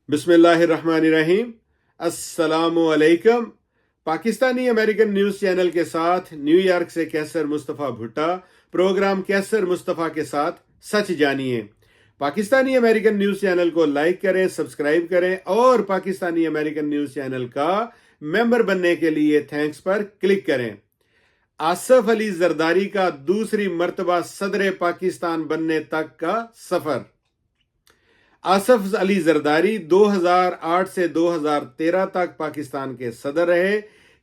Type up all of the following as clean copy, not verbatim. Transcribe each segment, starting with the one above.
बिस्मिल्लाहिर्रहमानिर्रहीम। अस्सलामुअलैकुम। Pakistani American news channel के साथ न्यूयॉर्क से कैसर मुस्तफ़ा भुट्टा। प्रोग्राम कैसर मुस्तफ़ा के साथ सच जानिए। पाकिस्तानी अमेरिकन न्यूज़ चैनल को लाइक करें, सब्सक्राइब करें और पाकिस्तानी अमेरिकन न्यूज़ चैनल का मेंबर बनने के लिए थैंक्स पर क्लिक करें। आसफ अली जरदारी का दूसरी मर्तबा सदर पाकिस्तान बनने तक का सफर। आसफ अली जरदारी 2008 से 2013 तक पाकिस्तान के सदर रहे।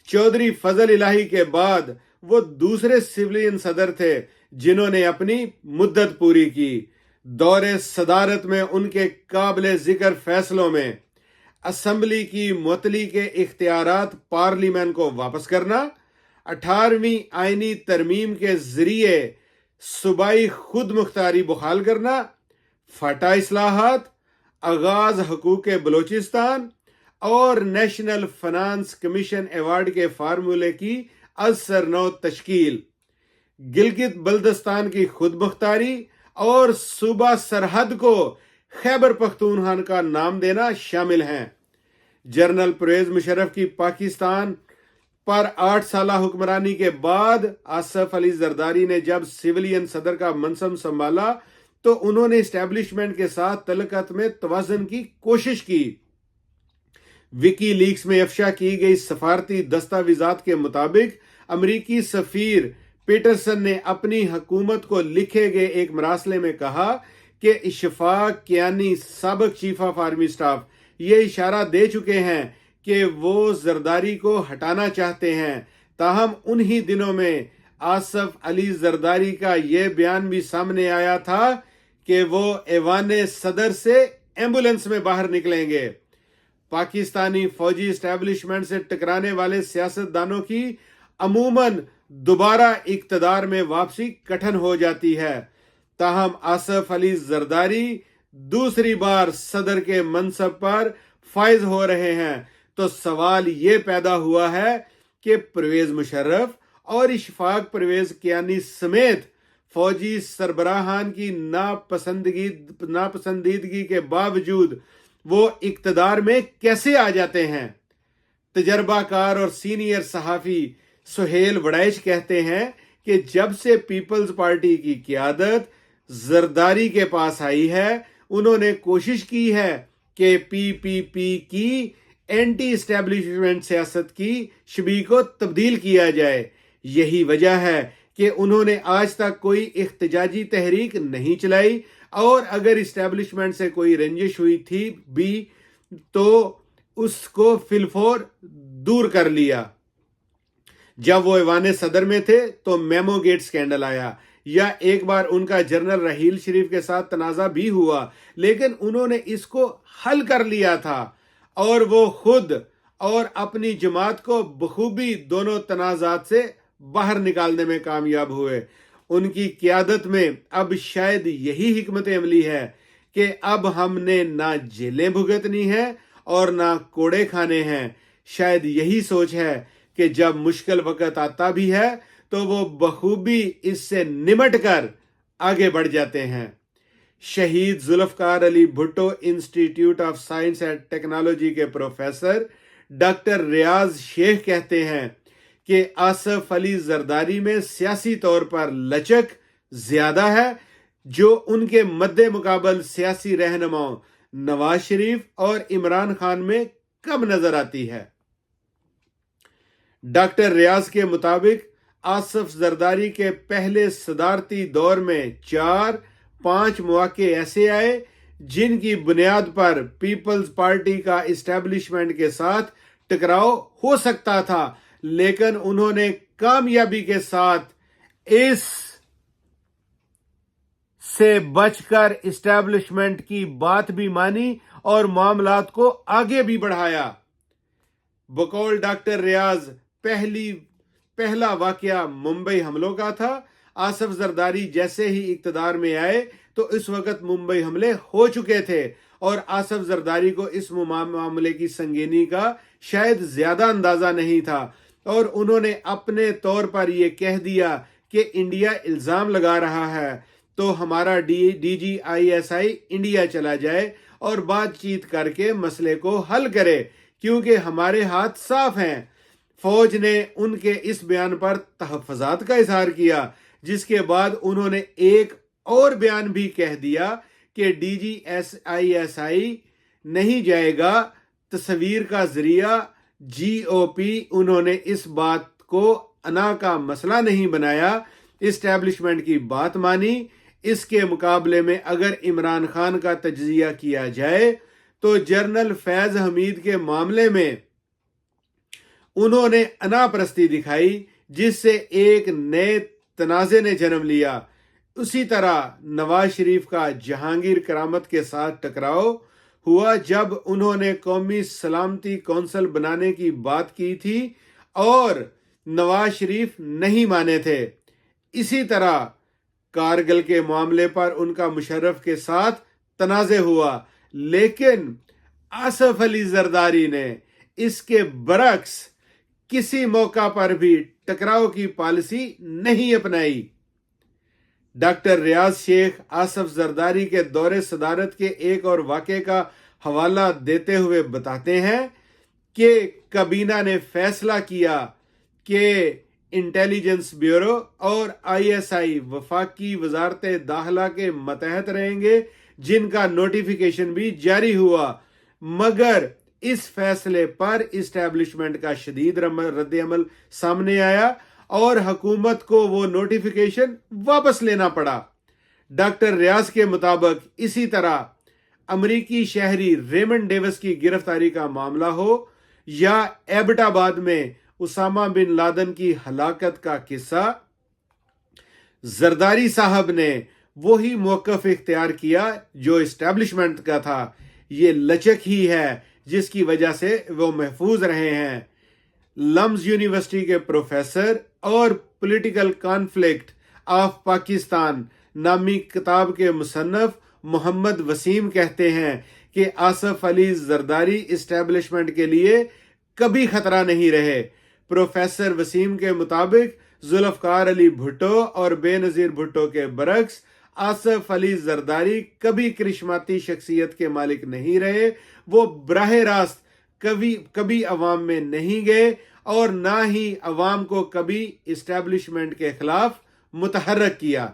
चौधरी फजल इलाही के बाद वो दूसरे सिविलियन सदर थे जिन्होंने अपनी मुद्दत पूरी की। दौरे सदारत में उनके काबिल जिक्र फैसलों में असम्बली की मुअत्तली के इख्तियारात पार्लियामेंट को वापस करना, 18वीं आईनी तरमीम के जरिए सूबाई खुद मुख्तारी बहाल करना, फटा इस्लाहात, आगाज हकूक बलोचिस्तान और नेशनल फाइनेंस कमीशन अवार्ड के फार्मूले की असरनौ तश्कील, गिलगित बल्दिस्तान की खुद मुख्तारी और सूबा सरहद को खैबर पख्तूनख्वा का नाम देना शामिल हैं। जनरल परवेज मुशर्रफ की पाकिस्तान पर 8 साला हुक्मरानी के बाद आसफ अली जरदारी ने जब सिविलियन सदर का मनसब संभाला तो उन्होंने इस्टेब्लिशमेंट के साथ तलकत में तवाज़ुन की कोशिश की। विकी लीक्स में अफशा की गई सफारती दस्तावेजात के मुताबिक अमरीकी सफीर पीटरसन ने अपनी हुकूमत को लिखे गए एक मरासले में कहा कि इशफाक कियानी साबिक चीफ ऑफ आर्मी स्टाफ ये इशारा दे चुके हैं कि वो जरदारी को हटाना चाहते हैं। ताहम उन्हीं दिनों में आसफ अली जरदारी का यह बयान भी सामने आया था कि वो ऐवान सदर से एम्बुलेंस में बाहर निकलेंगे। पाकिस्तानी फौजी एस्टेब्लिशमेंट से टकराने वाले सियासतदानों की अमूमन दोबारा इक्तदार में वापसी कठिन हो जाती है। ताहम आसफ अली जरदारी दूसरी बार सदर के मनसब पर फायज हो रहे हैं तो सवाल ये पैदा हुआ है कि परवेज मुशर्रफ और इशफाक परवेज कियानी समेत फौजी सरबराहान की नापसंदीदगी के बावजूद वो इक्तदार में कैसे आ जाते हैं। तजर्बाकार और सीनियर सहाफी सुहेल वड़ैच कहते हैं कि जब से पीपल्स पार्टी की क़ियादत जरदारी के पास आई है उन्होंने कोशिश की है कि पीपीपी की एंटी एस्टेब्लिशमेंट सियासत की शबीह को तब्दील किया जाए। यही वजह है कि उन्होंने आज तक कोई इख्तिजाजी तहरीक नहीं चलाई और अगर इस्टेब्लिशमेंट से कोई रंजिश हुई थी भी तो उसको फिलफोर दूर कर लिया। जब वो ऐवान सदर में थे तो मेमो गेट स्कैंडल आया या एक बार उनका जनरल रहील शरीफ के साथ तनाज़ा भी हुआ, लेकिन उन्होंने इसको हल कर लिया था और वो खुद और अपनी जमात को बखूबी दोनों तनाज़ात से बाहर निकालने में कामयाब हुए। उनकी क़ियादत में अब शायद यही हिकमत अमली है कि अब हमने ना जेलें भुगतनी हैं और ना कोड़े खाने हैं। शायद यही सोच है कि जब मुश्किल वक्त आता भी है तो वो बखूबी इससे निमट कर आगे बढ़ जाते हैं। शहीद Zulfikar Ali Bhutto institute of science and technology के प्रोफेसर डॉक्टर रियाज शेख कहते हैं कि आसफ अली जरदारी में सियासी तौर पर लचक ज्यादा है जो उनके मद्दे मुकाबल सियासी रहनुमाओं नवाज शरीफ और इमरान खान में कम नजर आती है। डॉक्टर रियाज के मुताबिक आसफ जरदारी के पहले सदारती दौर में 4-5 मौके ऐसे आए जिनकी बुनियाद पर पीपल्स पार्टी का इस्टेब्लिशमेंट के साथ टकराव हो सकता था, लेकिन उन्होंने कामयाबी के साथ इस से बचकर इस्टेब्लिशमेंट की बात भी मानी और मामलात को आगे भी बढ़ाया। बकौल डॉक्टर रियाज पहला वाकया मुंबई हमलों का था। आसफ जरदारी जैसे ही इक्तदार में आए तो इस वक्त मुंबई हमले हो चुके थे और आसफ जरदारी को इस मामले की संगीनी का शायद ज्यादा अंदाजा नहीं था और उन्होंने अपने तौर पर यह कह दिया कि इंडिया इल्जाम लगा रहा है तो हमारा DGISI इंडिया चला जाए اور بات چیت کر کے مسئلے کو حل کرے کیونکہ ہمارے ہاتھ صاف ہیں۔ فوج نے ان کے اس بیان پر تحفظات کا اظہار کیا، جس کے بعد انہوں نے ایک اور بیان بھی کہہ دیا کہ DGSIS نہیں جائے گا تصویر کا ذریعہ GOP۔ انہوں نے اس بات کو انا کا مسئلہ نہیں بنایا، اسٹیبلشمنٹ کی بات مانی۔ اس کے مقابلے میں اگر عمران خان کا تجزیہ کیا جائے تو جنرل فیض حمید کے معاملے میں انہوں نے انا پرستی دکھائی، جس سے ایک نئے تنازع نے جنم لیا۔ اسی طرح نواز شریف کا جہانگیر کرامت کے ساتھ ٹکراؤ ہوا جب انہوں نے قومی سلامتی کونسل بنانے کی بات کی تھی اور نواز شریف نہیں مانے تھے۔ اسی طرح کارگل کے معاملے پر ان کا مشرف کے ساتھ تنازع ہوا، لیکن آصف علی زرداری نے اس کے برعکس کسی موقع پر بھی ٹکراؤ کی پالیسی نہیں اپنائی۔ ڈاکٹر ریاض شیخ آصف زرداری کے دور صدارت کے ایک اور واقعے کا حوالہ دیتے ہوئے بتاتے ہیں کہ کابینہ نے فیصلہ کیا کہ انٹیلیجنس بیورو اور ISI وفاقی وزارت داخلہ کے ماتحت رہیں گے، جن کا نوٹیفیکیشن بھی جاری ہوا، مگر اس فیصلے پر اسٹیبلشمنٹ کا شدید رد عمل سامنے آیا اور حکومت کو وہ نوٹیفیکیشن واپس لینا پڑا۔ ڈاکٹر ریاض کے مطابق اسی طرح امریکی شہری ریمنڈ ڈیوس کی گرفتاری کا معاملہ ہو یا ایبٹ آباد میں اسامہ بن لادن کی ہلاکت کا قصہ، زرداری صاحب نے وہی موقف اختیار کیا جو اسٹیبلشمنٹ کا تھا۔ یہ لچک ہی ہے جس کی وجہ سے وہ محفوظ رہے ہیں۔ لمز یونیورسٹی کے پروفیسر اور پولیٹیکل کانفلکٹ آف پاکستان نامی کتاب کے مصنف محمد وسیم کہتے ہیں کہ آصف علی زرداری اسٹیبلشمنٹ کے لیے کبھی خطرہ نہیں رہے۔ پروفیسر وسیم کے مطابق ذوالفقار علی بھٹو اور بے نظیر بھٹو کے برعکس آصف علی زرداری کبھی کرشماتی شخصیت کے مالک نہیں رہے۔ وہ براہ راست کبھی عوام میں نہیں گئے اور نہ ہی عوام کو کبھی اسٹیبلشمنٹ کے خلاف متحرک کیا۔